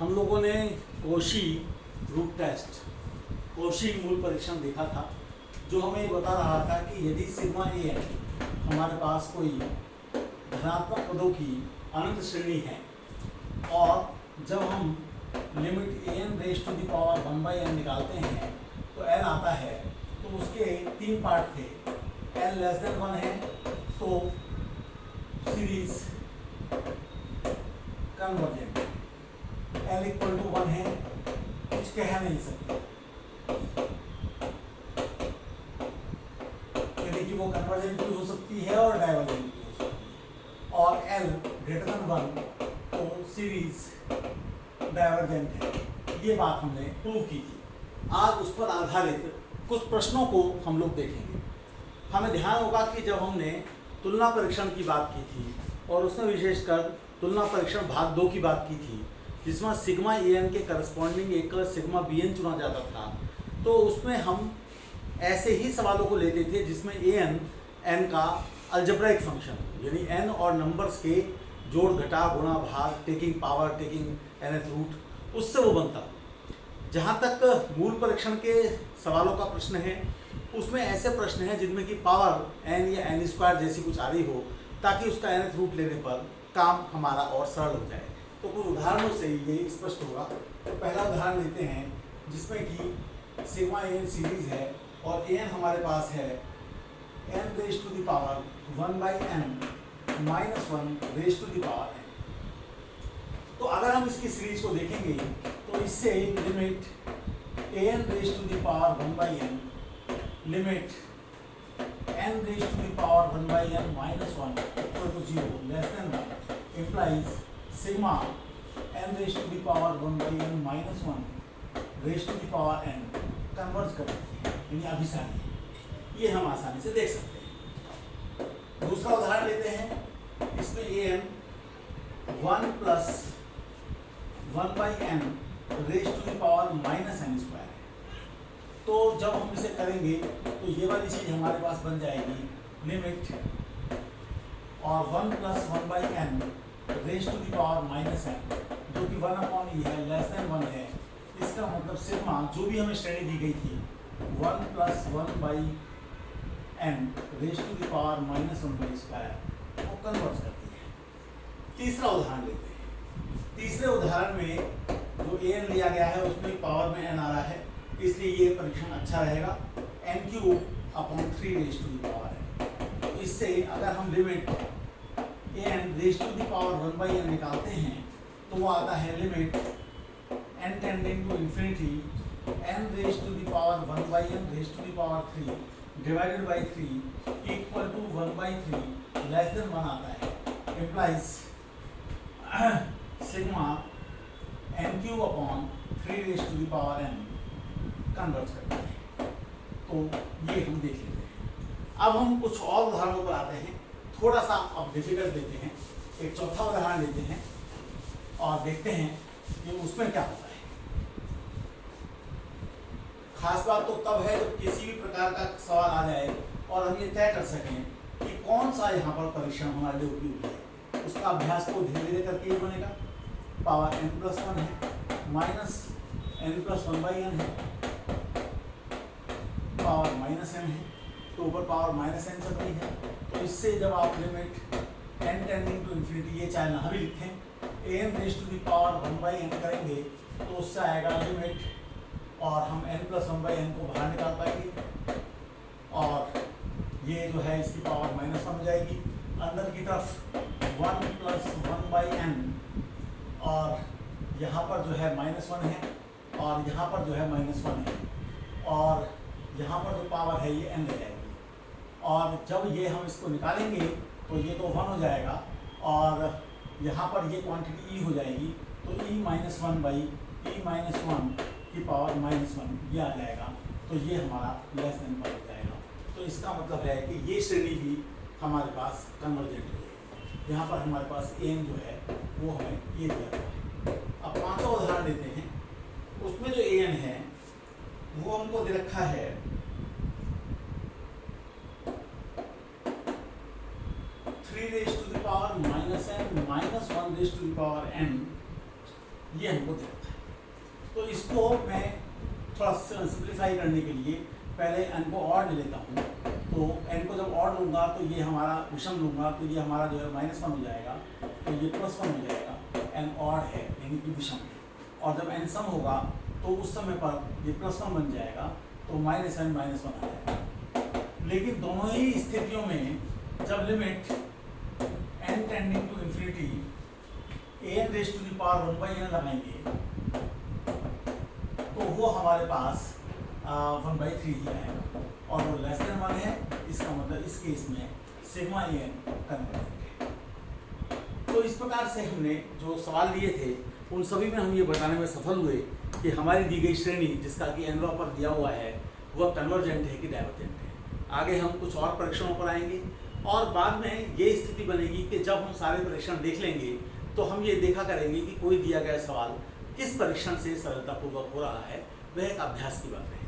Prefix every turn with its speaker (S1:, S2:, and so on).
S1: हम लोगों ने कोशी रूट टेस्ट, कोशी मूल परीक्षण देखा था, जो हमें ये बता रहा था कि यदि सिग्मा ए एन हमारे पास कोई धनात्मक पदों की अनंत श्रेणी है और जब हम limit a n raise to the power 1/n निकालते हैं तो n आता है, तो उसके 3 पार्ट थे। n लेस देन 1 है तो series convergent, l equal to 1 है, कुछ कह नहीं सकते यानी कि वो कन्वर्जेंट भी हो सकती है और डाइवर्जेंट भी हो सकती है, और l ग्रेटर देन 1 तो सीरीज डाइवर्जेंट है। ये बात हमने प्रूव की थी। आज उस पर आधारित कुछ प्रश्नों को हम लोग देखेंगे। हमें ध्यान होगा कि जब हमने तुलना परीक्षण की बात की थी और उसमें विशेषकर तुलना परीक्षण भाग 2 की बात की थी, जिसमें सिग्मा ए एन के करस्पॉन्डिंग एक सिग्मा बी एन चुना जाता था, तो उसमें हम ऐसे ही सवालों को लेते थे जिसमें ए एन का अलजेब्राइक फंक्शन, यानी एन और नंबर्स के जोड़ घटा गुणा भाग taking power taking nth root, उससे वो बनता। जहाँ तक मूल परीक्षण के सवालों का प्रश्न है, उसमें ऐसे प्रश्न हैं जिनमें कि पावर n या n स्क्वायर जैसी कुछ आ रही हो, ताकि उसका nth रूट लेने पर काम हमारा और सरल हो जाए। तो कुछ उदाहरणों से ये स्पष्ट होगा। तो पहला उदाहरण लेते हैं जिसमें कि सिग्मा एन सीरीज है और एन हमारे पास है n raise to the power 1/n minus 1 raise to the power n। तो अगर हम इसकी सीरीज को देखेंगे तो इससे limit an raise to the power 1/n limit n raise to the power 1/n minus 1 equal to 0 less than 1 implies sigma n raise to the power 1/n minus 1 raise to the power n converge करती है, यानी अभिसारी। ये हम आसानी से देख सकते हैं। दूसरा उदाहरण लेते हैं, इसमें an 1 plus 1/n raise to the power minus n square है। तो जब हम इसे करेंगे तो ये वाली चीज हमारे पास बन जाएगी लिमिट और 1 plus 1/n raise to the power minus n, जो कि 1/e है, लेस देन 1 है। इसका मतलब सिग्मा जो भी हमें श्रेणी दी गई थी 1 plus 1/n raise to the power minus 1/स्क्वायर वो कन्वर्ट करती है। तीसरा उदाहरण लेते हैं। तीसरे उदाहरण में जो an लिया गया है उसमें पावर में n आ रहा है, इसलिए ये परीक्षण अच्छा रहेगा। n³/3 raise to the power n। तो इससे अगर हम limit an raise to the power 1/n निकालते हैं तो वो आता है limit n tending to infinity n raise to the power 1/n raise to the power 3 divided by 3 equal to 1/3 less than 1 आता है। Implies sigma n³/3 raise to the power n convert करते हैं। तो ये हम देख लेते हैं। अब हम कुछ और उदाहरणों पर आते हैं, थोड़ा सा अब डिफिकल्ट लेते हैं। एक चौथा उदाहरण लेते हैं और देखते हैं कि उसमें क्या होता है। खास बात तो तब है जब किसी भी प्रकार का सवाल आ जाए और हम ये तय कर सकें कि कौन सा यहाँ पर परीक्षण हमारे लिए उपयोगी है। उसका अभ्यास तो धीरे धीरे करके ये बनेगा। पावर n+1 है, माइनस n+1/n है, पावर माइनस n है, तो ऊपर पावर माइनस n चल रही है। तो इससे जब आप limit n tending to infinity, ये चाहे ना भी लिखें, an raise to the power 1/n करेंगे तो उससे आएगा लिमिट, और हम n+1/n को बाहर निकाल पाएंगे और ये जो है इसकी पावर माइनस 1 हो जाएगी। अंदर की तरफ 1 प्लस 1/n और यहाँ पर जो है -1 है और यहाँ पर जो है -1 है और यहाँ पर जो पावर है ये n ले जाएगी। और जब ये हम इसको निकालेंगे तो ये तो 1 हो जाएगा और यहाँ पर ये क्वांटिटी e हो जाएगी, तो e-1/e-1 की पावर -1 ये आ जाएगा। तो ये हमारा लेस देन 1 हो जाएगा। तो इसका मतलब है कि ये श्रेणी भी हमारे पास कन्वर्जेंट हो जाएगी। यहाँ पर हमारे पास n जो है वो हमें ये दिया हुआ है। अब पांचवा उदाहरण लेते हैं। उसमें जो an है वो हमको दे रखा है 3 raised to the power -n -1 raised to the power n ये हमको देता है। तो इसको मैं थोड़ा सिंप्लीफाई करने के लिए पहले n को ऑड ले लेता हूँ। तो n को जब ऑड लूँगा तो ये हमारा विषम लूँगा तो ये हमारा जो है -1 हो जाएगा, तो ये +1 हो जाएगा। n ऑड है यानी कि विषम है, और जब n सम होगा तो उस समय पर ये +1 बन जाएगा, तो -n -1 आ जाएगा। लेकिन दोनों ही स्थितियों में जब limit n tending to infinity an raise to the power 1/n लगाएंगे तो वो हमारे पास 1/3 ही आएगा, और वो लेस देन 1 है, इसका मतलब इस केस में सिग्मा an कन्वर्जेंट है। तो इस प्रकार से हमने जो सवाल लिए थे उन सभी में हम ये बताने में सफल हुए कि हमारी दी गई श्रेणी जिसका कि n पर दिया हुआ है वह कन्वर्जेंट है कि डाइवर्जेंट है। आगे हम कुछ और परीक्षणों पर आएंगे, और बाद में ये स्थिति बनेगी कि जब हम सारे परीक्षण देख लेंगे तो हम ये देखा करेंगे कि कोई दिया गया सवाल किस परीक्षण से सरलतापूर्वक हो रहा है, वह एक अभ्यास की बात है।